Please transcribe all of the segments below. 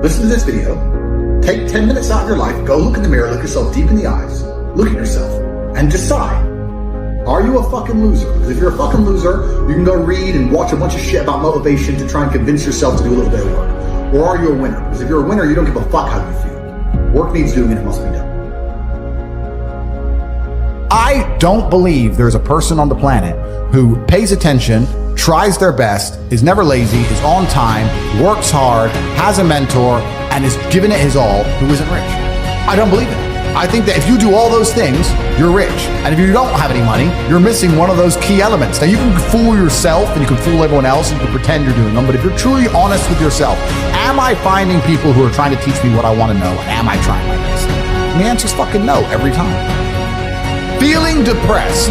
listen to this video, take 10 minutes out of your life, go look in the mirror, look yourself deep in the eyes, look at yourself, and decide, are you a fucking loser? Because if you're a fucking loser, you can go read and watch a bunch of shit about motivation to try and convince yourself to do a little bit of work. Or are you a winner? Because if you're a winner, you don't give a fuck how you feel. Work needs doing and it must be done. I don't believe there's a person on the planet who pays attention, tries their best, is never lazy, is on time, works hard, has a mentor, and is giving it his all who isn't rich. I don't believe it. I think that if you do all those things, you're rich. And if you don't have any money, you're missing one of those key elements. Now, you can fool yourself and you can fool everyone else and you can pretend you're doing them, but if you're truly honest with yourself, am I finding people who are trying to teach me what I want to know? And am I trying my best? And the answer's fucking no every time. Feeling depressed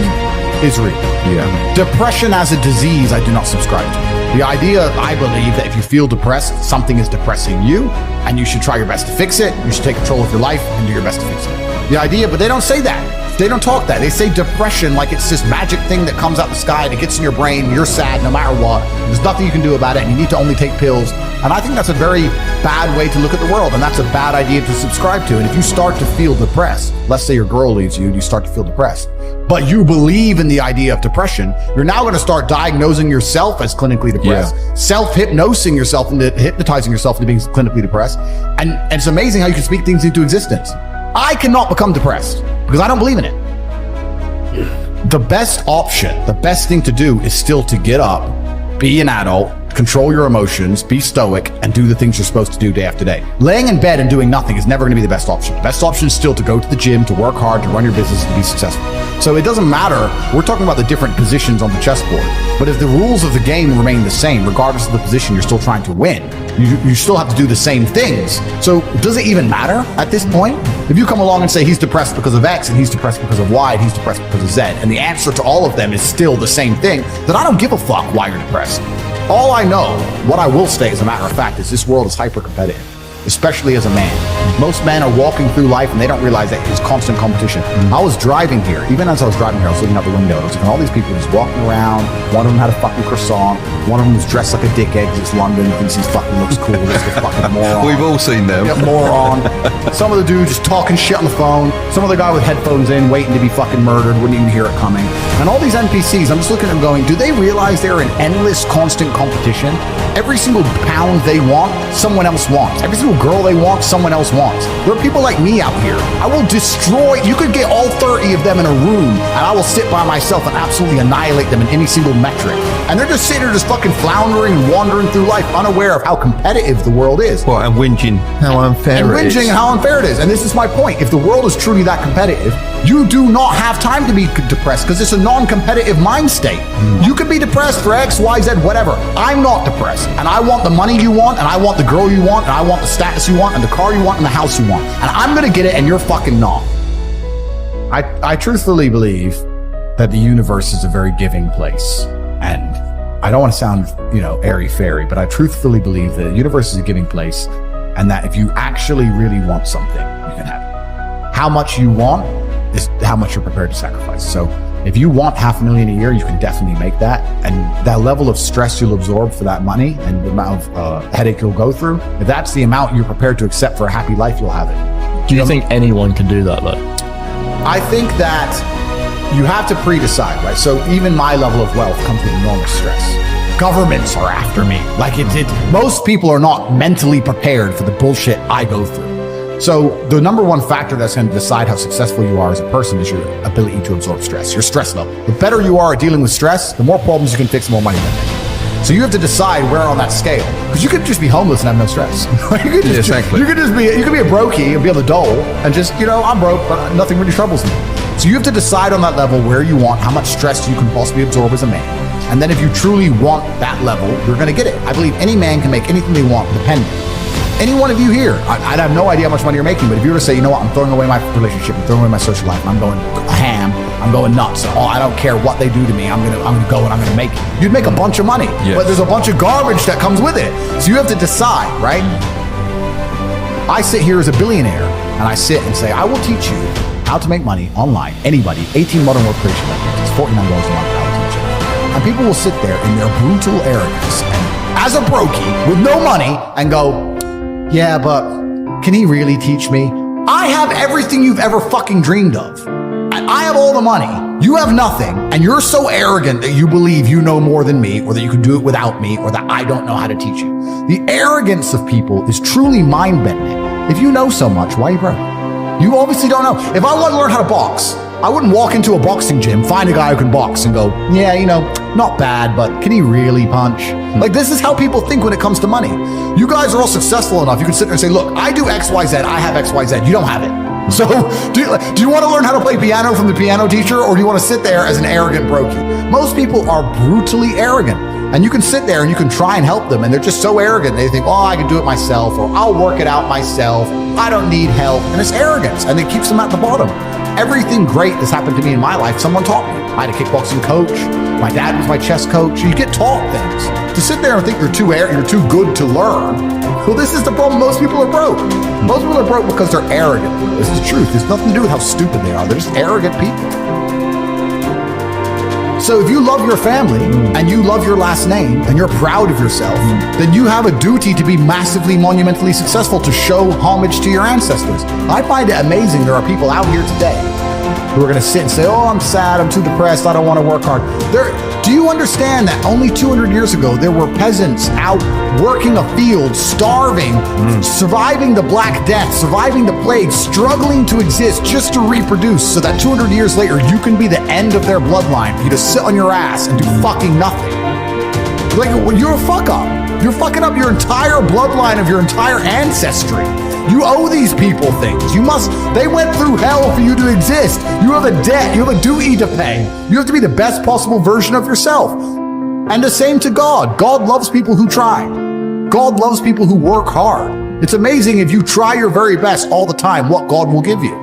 is real. Yeah. Depression as a disease, I do not subscribe to. The idea, I believe, that if you feel depressed, something is depressing you, and you should try your best to fix it. You should take control of your life and do your best to fix it. The idea, but they don't say that. They don't talk that. They say depression like it's this magic thing that comes out the sky and it gets in your brain. You're sad no matter what. There's nothing you can do about it, and you need to only take pills. And I think that's a very bad way to look at the world, and that's a bad idea to subscribe to. And if you start to feel depressed, let's say your girl leaves you and you start to feel depressed, but you believe in the idea of depression, you're now going to start diagnosing yourself as clinically depressed, self-hypnosing yourself into hypnotizing yourself into being clinically depressed. And it's amazing how you can speak things into existence. I cannot become depressed because I don't believe in it. The best option, the best thing to do is still to get up, be an adult, control your emotions, be stoic, and do the things you're supposed to do day after day. Laying in bed and doing nothing is never going to be the best option. The best option is still to go to the gym, to work hard, to run your business, to be successful. So it doesn't matter. We're talking about the different positions on the chessboard. But if the rules of the game remain the same, regardless of the position you're still trying to win, you still have to do the same things. So does it even matter at this point? If you come along and say he's depressed because of X, and he's depressed because of Y, and he's depressed because of Z, and the answer to all of them is still the same thing, then I don't give a fuck why you're depressed. All I know, what I will say as a matter of fact, is this world is hyper-competitive, especially as a man. Most men are walking through life and they don't realize that it's constant competition. I was driving here, even as I was driving here, I was looking out the window, and I was looking at all these people just walking around. One of them had a fucking croissant. One of them was dressed like a dickhead because it's London, thinks he fucking looks cool. It's a fucking moron. We've all seen them. Yep, moron. Some of the dude just talking shit on the phone. Some other guy with headphones in, waiting to be fucking murdered, wouldn't even hear it coming. And all these NPCs, I'm just looking at them going, do they realize they're in endless, constant competition? Every single pound they want, someone else wants. Every single girl they want, someone else wants. There are people like me out here. I will destroy, you could get all 30 of them in a room, and I will sit by myself and absolutely annihilate them in any single metric. And they're just sitting there just fucking floundering and wandering through life, unaware of how competitive the world is. Well, and whinging how unfair it is. And how unfair it is. And this is my point. If the world is truly that competitive, you do not have time to be depressed because it's a non-competitive mind state. You could be depressed for X, Y, Z, whatever. I'm not depressed. And I want the money you want, and I want the girl you want, and I want the status you want, and the car you want, and the house you want. And I'm going to get it, and you're fucking not. I truthfully believe that the universe is a very giving place. And I don't want to sound, airy-fairy, but I truthfully believe that the universe is a giving place, and that if you actually really want something, you can have it. How much you want is how much you're prepared to sacrifice. So if you want $500,000 a year, you can definitely make that. And that level of stress you'll absorb for that money and the amount of headache you'll go through, if that's the amount you're prepared to accept for a happy life, you'll have it. Do you think anyone can do that though? I think that you have to pre-decide, right? So even my level of wealth comes with enormous stress. Governments are after me. Most people are not mentally prepared for the bullshit I go through. So the number one factor that's going to decide how successful you are as a person is your ability to absorb stress, your stress level. The better you are at dealing with stress, the more problems you can fix, the more money you can make. So you have to decide where on that scale, because you could just be homeless and have no stress. You could be a brokey and be on the dole and just, I'm broke, but nothing really troubles me. So you have to decide on that level where you want, how much stress you can possibly absorb as a man. And then if you truly want that level, you're going to get it. I believe any man can make anything they want dependent. Any one of you here, I have no idea how much money you're making, but if you were to say, you know what, I'm throwing away my relationship, I'm throwing away my social life, and I'm going ham, I'm going nuts, I don't care what they do to me, I'm gonna go and I'm gonna make it. You'd make a bunch of money, but there's a bunch of garbage that comes with it. So you have to decide, right? I sit here as a billionaire, and I sit and say, I will teach you how to make money online, anybody, 18 modern work creation methods, it's $49 a month, I will teach you. And people will sit there in their brutal arrogance, and as a brokey, with no money, and go, yeah, but can he really teach me? I have everything you've ever fucking dreamed of. And I have all the money. You have nothing. And you're so arrogant that you believe you know more than me, or that you can do it without me, or that I don't know how to teach you. The arrogance of people is truly mind-bending. If you know so much, why are you broke? You obviously don't know. If I want to learn how to box, I wouldn't walk into a boxing gym, find a guy who can box and go, yeah, you know, not bad, but can he really punch? Like, this is how people think when it comes to money. You guys are all successful enough. You can sit there and say, look, I do X, Y, Z. I have X, Y, Z. You don't have it. So do you want to learn how to play piano from the piano teacher, or do you want to sit there as an arrogant brokey? Most people are brutally arrogant. And you can sit there and you can try and help them, and they're just so arrogant. They think, oh, I can do it myself, or I'll work it out myself. I don't need help. And it's arrogance, and it keeps them at the bottom. Everything great that's happened to me in my life, someone taught me. I had a kickboxing coach. My dad was my chess coach. You get taught things. To sit there and think you're too good to learn, well, this is the problem. Most people are broke. Most people are broke because they're arrogant. This is the truth. It's nothing to do with how stupid they are. They're just arrogant people. So if you love your family and you love your last name and you're proud of yourself, then you have a duty to be massively, monumentally successful, to show homage to your ancestors. I find it amazing there are people out here today who are going to sit and say, oh, I'm sad, I'm too depressed, I don't want to work hard. Do you understand that only 200 years ago, there were peasants out working a field, starving, surviving the Black Death, surviving the plague, struggling to exist just to reproduce, so that 200 years later, you can be the end of their bloodline, for you to sit on your ass and do fucking nothing. Like, you're a fuck up. You're fucking up your entire bloodline of your entire ancestry. You owe these people things. They went through hell for you to exist. You have a debt. You have a duty to pay. You have to be the best possible version of yourself. And the same to God. God loves people who try. God loves people who work hard. It's amazing if you try your very best all the time, what God will give you.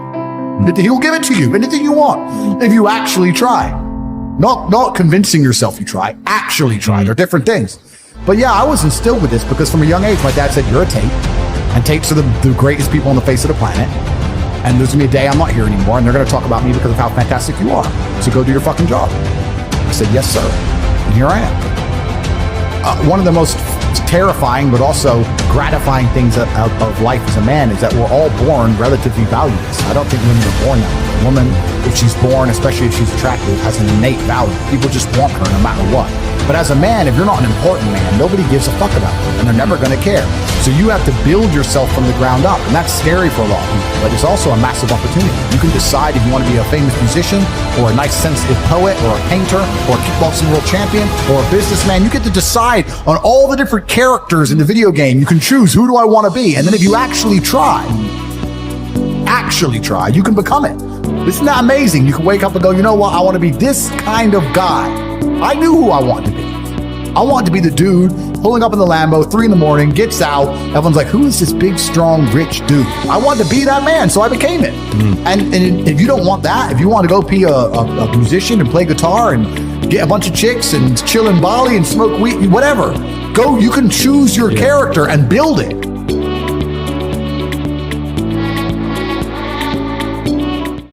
He'll give it to you, anything you want, if you actually try. Not convincing yourself you try, actually try. They're different things. But yeah, I was instilled with this because from a young age, my dad said, you're a Tate. And Tates are the greatest people on the face of the planet. And there's gonna be a day I'm not here anymore, and they're gonna talk about me because of how fantastic you are. So go do your fucking job. I said, yes, sir. And here I am. One of the most terrifying but also gratifying things of life as a man is that we're all born relatively valueless. I don't think women are born that way. A woman, if she's born, especially if she's attractive, has an innate value. People just want her no matter what. But as a man, if you're not an important man, nobody gives a fuck about you, and they're never going to care. So you have to build yourself from the ground up, and that's scary for a lot of people, but it's also a massive opportunity. You can decide if you want to be a famous musician, or a nice sensitive poet, or a painter, or a kickboxing world champion, or a businessman. You get to decide on all the different characters in the video game. You can choose, who do I want to be? And then if you actually try, you can become it. Isn't that amazing? You can wake up and go, you know what? I want to be this kind of guy. I knew who I wanted to be. I wanted to be the dude pulling up in the Lambo, 3 a.m, gets out. Everyone's like, who is this big, strong, rich dude? I wanted to be that man, so I became it. And if you don't want that, if you want to go be a musician and play guitar and get a bunch of chicks and chill in Bali and smoke weed, whatever, go, you can choose your character and build it.